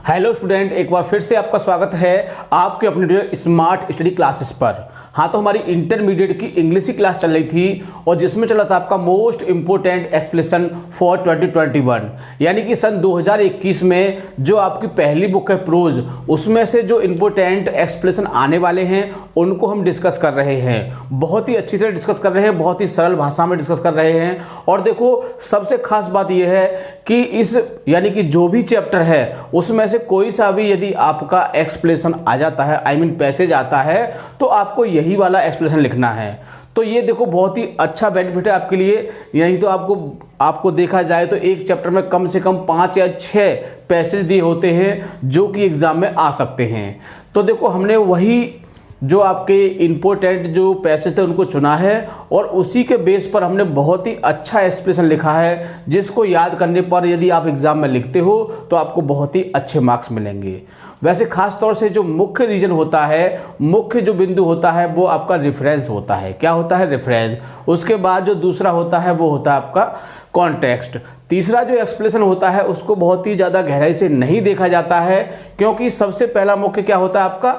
Hello student, एक बार फिर से आपका स्वागत है आपके अपने स्मार्ट स्टडी क्लासेस पर। हाँ, तो हमारी इंटरमीडिएट की इंग्लिश की क्लास चल रही थी और जिसमें चला था आपका मोस्ट इंपोर्टेंट एक्सप्लेशन फॉर 2021, यानी कि सन 2021 में जो आपकी पहली बुक है प्रोज, उसमें से जो इंपोर्टेंट एक्सप्लेशन आने वाले हैं उनको हम डिस्कस कर रहे हैं। बहुत ही अच्छी तरह डिस्कस कर रहे हैं, बहुत ही सरल भाषा में डिस्कस कर रहे हैं। और देखो, सबसे खास बात यह है कि इस यानी कि जो भी चैप्टर है उसमें से कोई सा भी यदि आपका एक्सप्लेशन आ जाता है, आई मीन पैसेज आता है, तो आपको यही वाला एक्सप्लेशन लिखना है। तो ये देखो बहुत ही अच्छा बेनिफिट है आपके लिए। यही तो आपको देखा जाए तो एक चैप्टर में कम से कम 5 या 6 पैसेज दिए होते हैं जो कि एग्जाम में आ सकते हैं। तो देखो, हमने वही जो आपके इंपॉर्टेंट जो पैसेज थे उनको चुना है और उसी के बेस पर हमने बहुत ही अच्छा एक्सप्लेशन लिखा है, जिसको याद करने पर यदि आप एग्जाम में लिखते हो तो आपको बहुत ही अच्छे मार्क्स मिलेंगे। वैसे खास तौर से जो मुख्य रीजन होता है, मुख्य जो बिंदु होता है वो आपका रेफरेंस होता है। क्या होता है? रेफरेंस। उसके बाद जो दूसरा होता है वो होता है आपका कॉन्टेक्स्ट। तीसरा जो एक्सप्लेनेशन होता है उसको बहुत ही ज़्यादा गहराई से नहीं देखा जाता है, क्योंकि सबसे पहला मुख्य क्या होता है? आपका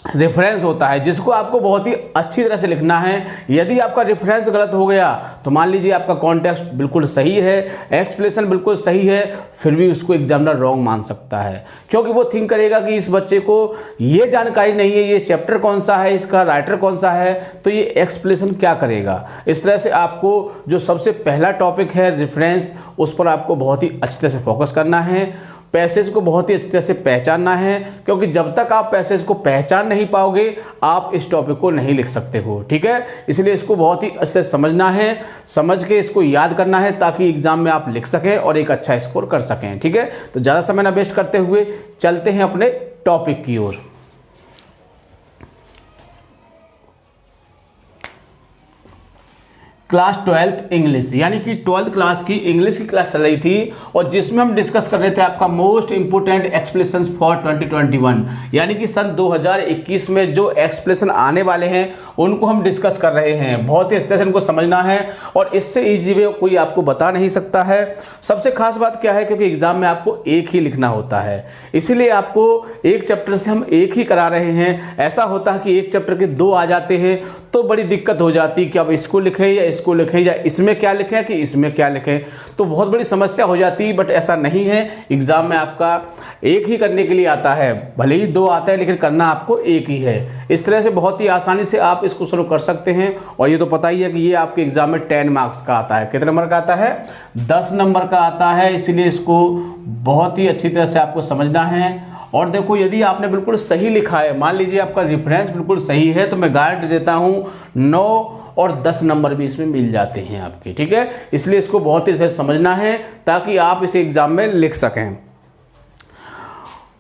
रेफरेंस होता है, जिसको आपको बहुत ही अच्छी तरह से लिखना है। यदि आपका रेफरेंस गलत हो गया तो मान लीजिए आपका कॉन्टेक्स्ट बिल्कुल सही है, एक्सप्लेनेशन बिल्कुल सही है, फिर भी उसको एग्जामिनर रॉन्ग मान सकता है, क्योंकि वो थिंक करेगा कि इस बच्चे को ये जानकारी नहीं है, ये चैप्टर कौन सा है, इसका राइटर कौन सा है, तो ये एक्सप्लेनेशन क्या करेगा। इस तरह से आपको जो सबसे पहला टॉपिक है रेफरेंस, उस पर आपको बहुत ही अच्छी तरह से फोकस करना है। पैसेज को बहुत ही अच्छी तरह से पहचानना है, क्योंकि जब तक आप पैसेज को पहचान नहीं पाओगे आप इस टॉपिक को नहीं लिख सकते हो। ठीक है, इसलिए इसको बहुत ही अच्छे से समझना है, समझ के इसको याद करना है, ताकि एग्जाम में आप लिख सकें और एक अच्छा स्कोर कर सकें। ठीक है, तो ज़्यादा समय ना वेस्ट करते हुए चलते हैं अपने टॉपिक की ओर। क्लास 12th इंग्लिश, यानी कि 12th क्लास की इंग्लिश की क्लास चल रही थी और जिसमें हम डिस्कस कर रहे थे आपका मोस्ट इंपोर्टेंट एक्सप्लेनेशंस फॉर 2021, यानी कि सन 2021 में जो एक्सप्लेनेशन आने वाले हैं उनको हम डिस्कस कर रहे हैं। बहुत ही अच्छे से इनको समझना है और इससे ईजी वे कोई आपको बता नहीं सकता है। सबसे खास बात क्या है, क्योंकि एग्जाम में आपको एक ही लिखना होता है, इसीलिए आपको एक चैप्टर से हम एक ही करा रहे हैं। ऐसा होता है कि एक चैप्टर के 2 आ जाते हैं तो बड़ी दिक्कत हो जाती है कि अब इसको लिखें या इसको लिखें या इसमें क्या लिखें कि इसमें क्या लिखें, तो बहुत बड़ी समस्या हो जाती है। बट ऐसा नहीं है, एग्जाम में आपका एक ही करने के लिए आता है, भले ही 2 आता है लेकिन करना आपको एक ही है। इस तरह से बहुत ही आसानी से आप इसको शुरू कर सकते हैं। और ये तो पता ही है कि ये आपके एग्जाम में 10 मार्क्स का आता है। कितने नंबर का आता है? 10 नंबर का आता है, इसीलिए इसको बहुत ही अच्छी तरह से आपको समझना है। और देखो, यदि आपने बिल्कुल सही लिखा है, मान लीजिए आपका रेफरेंस बिल्कुल सही है, तो मैं गारंटी देता हूं 9 और 10 नंबर भी इसमें मिल जाते हैं आपके। ठीक है, इसलिए इसको बहुत ही सही समझना है ताकि आप इसे एग्जाम में लिख सकें।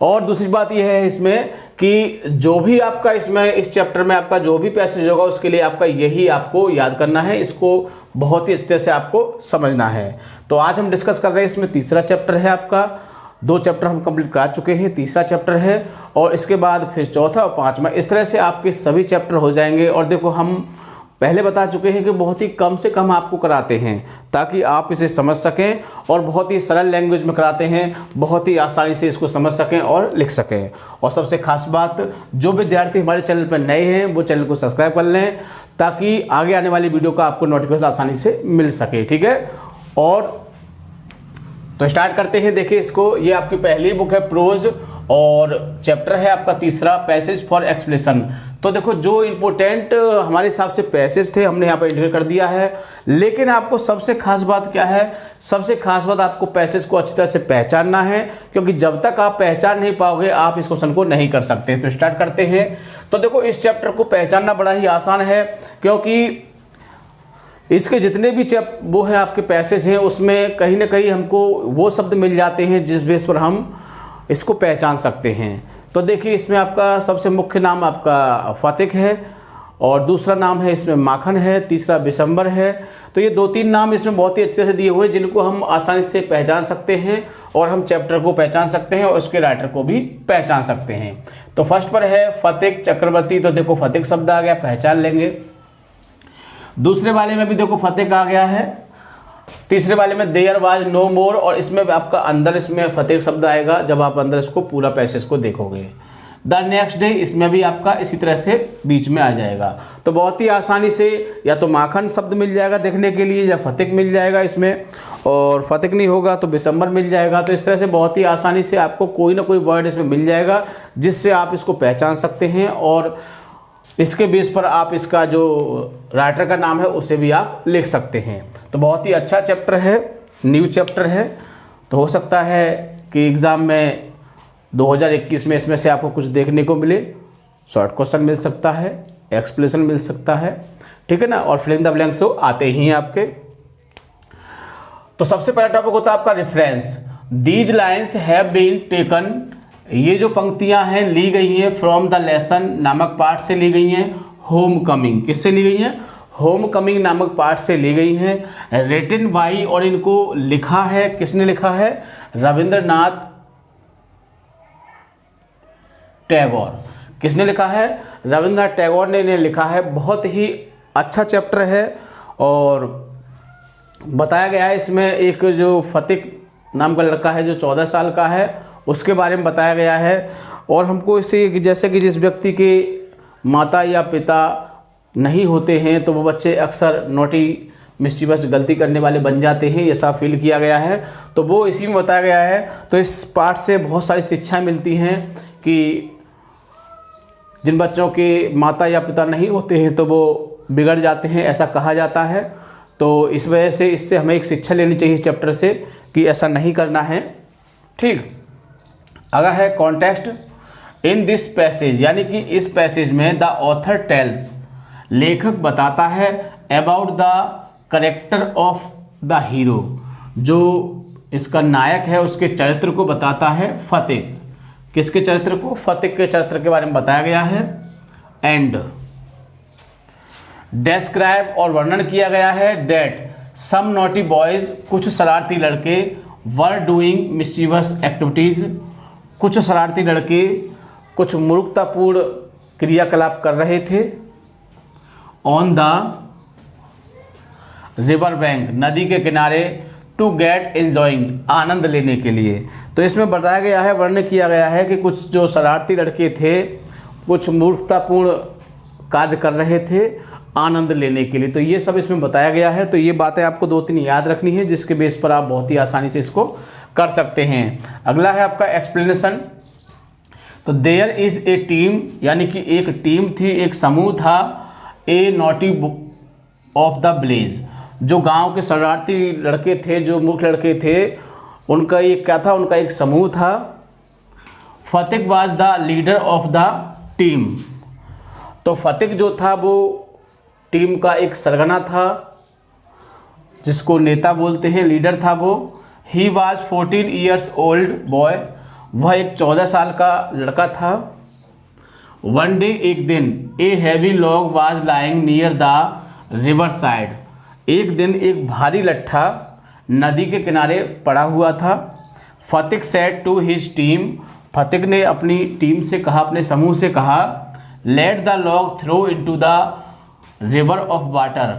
और दूसरी बात यह है इसमें कि जो भी आपका इसमें इस चैप्टर में आपका जो भी पैसेज होगा उसके लिए आपका यही आपको याद करना है, इसको बहुत ही अच्छे तरह से आपको समझना है। तो आज हम डिस्कस कर रहे हैं, इसमें तीसरा चैप्टर है आपका। 2 चैप्टर हम कंप्लीट करा चुके हैं, तीसरा चैप्टर है और इसके बाद फिर चौथा और 5वां, इस तरह से आपके सभी चैप्टर हो जाएंगे। और देखो, हम पहले बता चुके हैं कि बहुत ही कम से कम आपको कराते हैं ताकि आप इसे समझ सकें, और बहुत ही सरल लैंग्वेज में कराते हैं, बहुत ही आसानी से इसको समझ सकें और लिख सकें। और सबसे खास बात, जो विद्यार्थी हमारे चैनल पर नए हैं वो चैनल को सब्सक्राइब कर लें ताकि आगे आने वाली वीडियो का आपको नोटिफिकेशन आसानी से मिल सके। ठीक है, और तो स्टार्ट करते हैं। देखिए इसको, ये आपकी पहली बुक है प्रोज और चैप्टर है आपका तीसरा, पैसेज फॉर एक्सप्लेनेशन। तो देखो, जो इंपोर्टेंट हमारे हिसाब से पैसेज थे हमने यहाँ पर इंक्लूड कर दिया है, लेकिन आपको सबसे खास बात क्या है? सबसे खास बात, आपको पैसेज को अच्छी तरह से पहचानना है, क्योंकि जब तक आप पहचान नहीं पाओगे आप इस क्वेश्चन को नहीं कर सकते। तो स्टार्ट करते हैं। तो देखो, इस चैप्टर को पहचानना बड़ा ही आसान है, क्योंकि इसके जितने भी वो हैं आपके पैसेज हैं उसमें कहीं ना कहीं हमको वो शब्द मिल जाते हैं जिस बेस पर हम इसको पहचान सकते हैं। तो देखिए, इसमें आपका सबसे मुख्य नाम आपका फातिक है और दूसरा नाम है इसमें माखन है, तीसरा बिशंबर है। तो ये 2-3 नाम इसमें बहुत ही अच्छे से दिए हुए हैं जिनको हम आसानी से पहचान सकते हैं और हम चैप्टर को पहचान सकते हैं और उसके राइटर को भी पहचान सकते हैं। तो फर्स्ट पर है फातिक चक्रवर्ती, तो देखो फातिक शब्द आ गया, पहचान लेंगे। दूसरे वाले में भी देखो फातिक आ गया है तीसरे वाले में देयर वाज नो मोर, और इसमें आपका अंदर इसमें फतेह शब्द आएगा जब आप अंदर इसको पूरा पैसेज को देखोगे। द नेक्स्ट डे, इसमें भी आपका इसी तरह से बीच में आ जाएगा। तो बहुत ही आसानी से या तो माखन शब्द मिल जाएगा देखने के लिए, या फतेह मिल जाएगा इसमें, और फतेह नहीं होगा तो दिसंबर मिल जाएगा। तो इस तरह से बहुत ही आसानी से आपको कोई ना कोई वर्ड इसमें मिल जाएगा जिससे आप इसको पहचान सकते हैं, और इसके बेस पर आप इसका जो राइटर का नाम है उसे भी आप लिख सकते हैं। तो बहुत ही अच्छा चैप्टर है, न्यू चैप्टर है। तो हो सकता है कि एग्ज़ाम में 2021 में इसमें से आपको कुछ देखने को मिले। शॉर्ट क्वेश्चन मिल सकता है, एक्सप्लेनेशन मिल सकता है, ठीक है ना, और फिलिंग द ब्लैंक्स आते ही हैं आपके। तो सबसे पहला टॉपिक होता है आपका reference. These lines have been taken, ये जो पंक्तियां हैं ली गई हैं फ्रॉम द लेसन नामक पाठ से ली गई हैं। होम कमिंग किससे ली गई हैं? होम कमिंग नामक पाठ से ली गई हैं। रिटन बाई, और इनको लिखा है, किसने लिखा है? रविंद्रनाथ टैगोर। किसने लिखा है? रविंद्रनाथ टैगोर ने इन्हें लिखा है। बहुत ही अच्छा चैप्टर है, और बताया गया है इसमें एक जो फतेह नाम का लड़का है जो 14 साल का है उसके बारे में बताया गया है। और हमको इसे जैसे कि जिस व्यक्ति के माता या पिता नहीं होते हैं तो वो बच्चे अक्सर नोटी मिस्चीवस गलती करने वाले बन जाते हैं, ऐसा फील किया गया है। तो वो इसी में बताया गया है। तो इस पाठ से बहुत सारी शिक्षाएं मिलती हैं कि जिन बच्चों के माता या पिता नहीं होते हैं तो वो बिगड़ जाते हैं, ऐसा कहा जाता है। तो इस वजह से इससे हमें एक शिक्षा लेनी चाहिए चैप्टर से कि ऐसा नहीं करना है, ठीक। अगर है कॉन्टेक्स्ट इन दिस पैसेज, यानी कि इस पैसेज में द ऑथर टेल्स, लेखक बताता है about the character of the hero, जो इसका नायक है उसके चरित्र को बताता है। फतेह, किसके चरित्र को? फतेह के चरित्र के बारे में बताया गया है। एंड डिस्क्राइब, और वर्णन किया गया है दैट सम नॉटी बॉयज, कुछ शरारती लड़के, वर डूइंग मिस्चीवस एक्टिविटीज, कुछ शरारती लड़के कुछ मूर्खतापूर्ण क्रियाकलाप कर रहे थे। ऑन द रिवर बैंक, नदी के किनारे, टू गेट एंजॉइंग, आनंद लेने के लिए। तो इसमें बताया गया है, वर्णन किया गया है कि कुछ जो शरारती लड़के थे कुछ मूर्खतापूर्ण कार्य कर रहे थे आनंद लेने के लिए। तो ये सब इसमें बताया गया है। तो ये बातें आपको 2-3 याद रखनी है जिसके बेस पर आप बहुत ही आसानी से इसको कर सकते हैं। अगला है आपका एक्सप्लेनेशन। तो देयर इज ए टीम, यानी कि एक टीम थी, एक समूह था। ए नॉटी ऑफ द विलेज, जो गांव के शरारती लड़के थे, जो मूर्ख लड़के थे, उनका एक क्या था? उनका एक समूह था। Fateh was the leader of the team, तो फतेह जो था वो टीम का एक सरगना था, जिसको नेता बोलते हैं, लीडर था वो। He was 14 years old boy, वह एक 14 साल का लड़का था। वन डे, एक दिन, a heavy log was lying near the river side, एक दिन एक भारी लट्ठा नदी के किनारे पड़ा हुआ था। Fateh said to his team, Fateh ने अपनी टीम से कहा, अपने समूह से कहा, let the log throw into the river of water,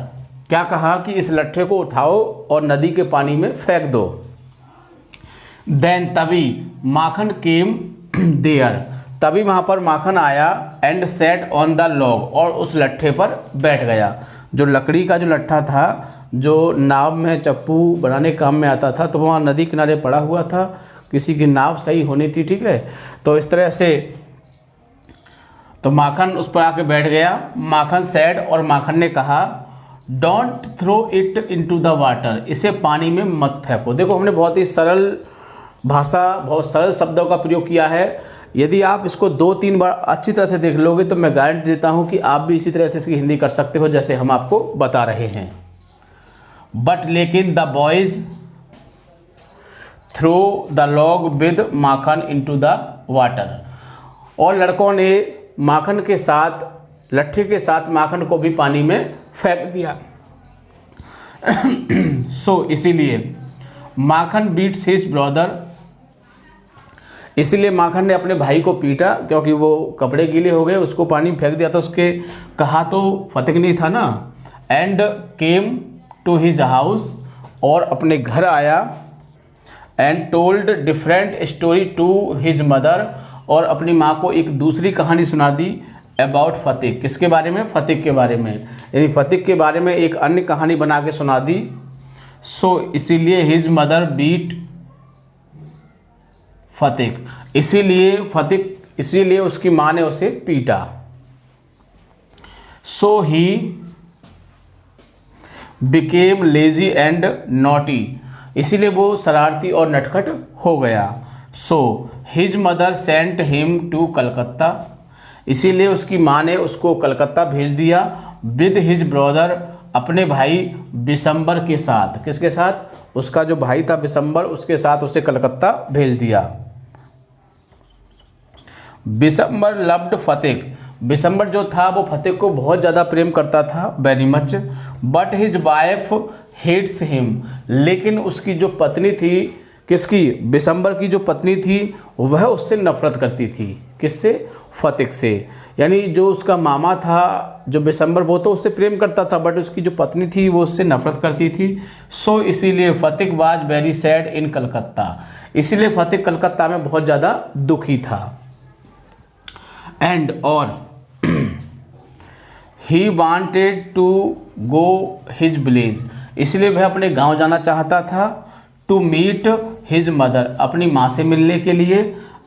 क्या कहा कि इस लट्ठे को उठाओ और नदी के पानी में फेंक दो। देन, तभी, माखन केम देयर, तभी वहाँ पर माखन आया। And set on the log, और उस लट्ठे पर बैठ गया। जो लकड़ी का जो लट्ठा था, जो नाव में चप्पू बनाने काम में आता था, तो वहाँ नदी किनारे पड़ा हुआ था, किसी की नाव सही होनी थी, ठीक है। तो इस तरह से तो माखन उस पर आके बैठ गया। माखन सेड, और माखन ने कहा, don't throw it into the water, इसे पानी में मत फेंको। देखो हमने बहुत ही सरल भाषा, बहुत सरल शब्दों का प्रयोग किया है। यदि आप इसको 2-3 बार अच्छी तरह से देख लोगे तो मैं गारंटी देता हूँ कि आप भी इसी तरह से इसकी हिंदी कर सकते हो जैसे हम आपको बता रहे हैं। बट लेकिन the boys throw the log with Makhan into the water, और लड़कों ने माखन के साथ, लट्ठे के साथ माखन को भी पानी में फेंक दिया। सो इसीलिए माखन बीट्स हिज ब्रदर, इसीलिए माखन ने अपने भाई को पीटा, क्योंकि वो कपड़े गीले हो गए, उसको पानी में फेंक दिया था। उसके कहा तो फतेह नहीं था ना। And came to his house, और अपने घर आया and told different story to his mother, और अपनी माँ को एक दूसरी कहानी सुना दी अबाउट फतिक। किसके बारे में? फतिक के बारे में, यानी फतिक के बारे में एक अन्य कहानी बना के सुना दी। सो इसीलिए हिज मदर बीट फतिक, इसीलिए उसकी माँ ने उसे पीटा। So he became lazy and naughty, इसीलिए वो शरारती और नटखट हो गया। So his mother sent him to Calcutta, इसीलिए उसकी माँ ने उसको कलकत्ता भेज दिया। विद हिज ब्रदर, अपने भाई बिशंबर के साथ। किसके साथ? उसका जो भाई था बिशंबर, उसके साथ उसे कलकत्ता भेज दिया। बिशंबर लव्ड फतिक, बिशंबर जो था वो फतिक को बहुत ज़्यादा प्रेम करता था, very much. But his wife hates him, लेकिन उसकी जो पत्नी थी, किसकी? बिशंबर की जो पत्नी थी वह उससे नफरत करती थी। किससे? फतिक से। यानी जो उसका मामा था जो बिशंबर, वो तो उससे प्रेम करता था, बट उसकी जो पत्नी थी वो उससे नफरत करती थी। सो इसीलिए फतिक वाज वेरी सैड इन कलकत्ता, इसीलिए फतिक कलकत्ता में बहुत ज़्यादा दुखी था। एंड और he wanted to go his village, इसलिए वह अपने गांव जाना चाहता था। टू मीट हिज मदर, अपनी माँ से मिलने के लिए।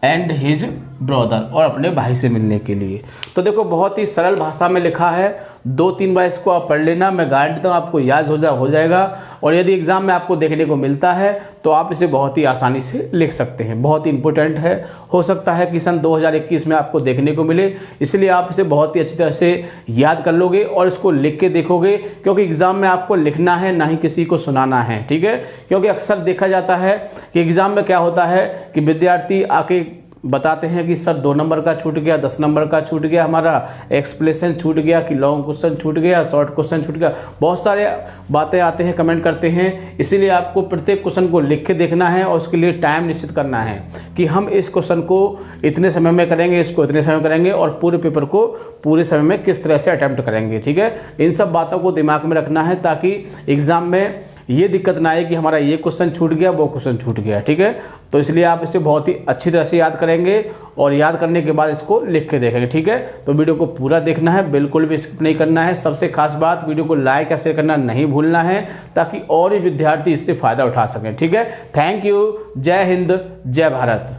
एंड हिज ब्रदर, और अपने भाई से मिलने के लिए। तो देखो बहुत ही सरल भाषा में लिखा है, 2-3 बार इसको आप पढ़ लेना, मैं गारंटी देता हूँ आपको याद हो जाएगा। और यदि एग्जाम में आपको देखने को मिलता है तो आप इसे बहुत ही आसानी से लिख सकते हैं। बहुत ही इंपॉर्टेंट है, हो सकता है कि सन 2021 में आपको देखने को मिले, इसलिए आप इसे बहुत ही अच्छी तरह से याद कर लोगे और इसको लिख के देखोगे, क्योंकि एग्जाम में आपको लिखना है, ना ही किसी को सुनाना है, ठीक है। क्योंकि अक्सर देखा जाता है कि एग्जाम में क्या होता है कि विद्यार्थी आके बताते हैं कि सर 2 नंबर का छूट गया, 10 नंबर का छूट गया, हमारा एक्सप्लेनेशन छूट गया, कि लॉन्ग क्वेश्चन छूट गया, शॉर्ट क्वेश्चन छूट गया, बहुत सारे बातें आते हैं, कमेंट करते हैं। इसीलिए आपको प्रत्येक क्वेश्चन को लिख के देखना है और उसके लिए टाइम निश्चित करना है कि हम इस क्वेश्चन को इतने समय में करेंगे, इसको इतने समय में करेंगे, और पूरे पेपर को पूरे समय में किस तरह से अटैम्प्ट करेंगे, ठीक है। इन सब बातों को दिमाग में रखना है ताकि एग्जाम में ये दिक्कत ना आए कि हमारा ये क्वेश्चन छूट गया, वो क्वेश्चन छूट गया, ठीक है। तो इसलिए आप इसे बहुत ही अच्छी तरह से याद करेंगे और याद करने के बाद इसको लिख के देखेंगे, ठीक है। तो वीडियो को पूरा देखना है, बिल्कुल भी स्किप नहीं करना है। सबसे खास बात, वीडियो को लाइक या शेयर करना नहीं भूलना है ताकि और भी विद्यार्थी इससे फ़ायदा उठा सकें, ठीक है। Thank you. जय हिंद, जय भारत।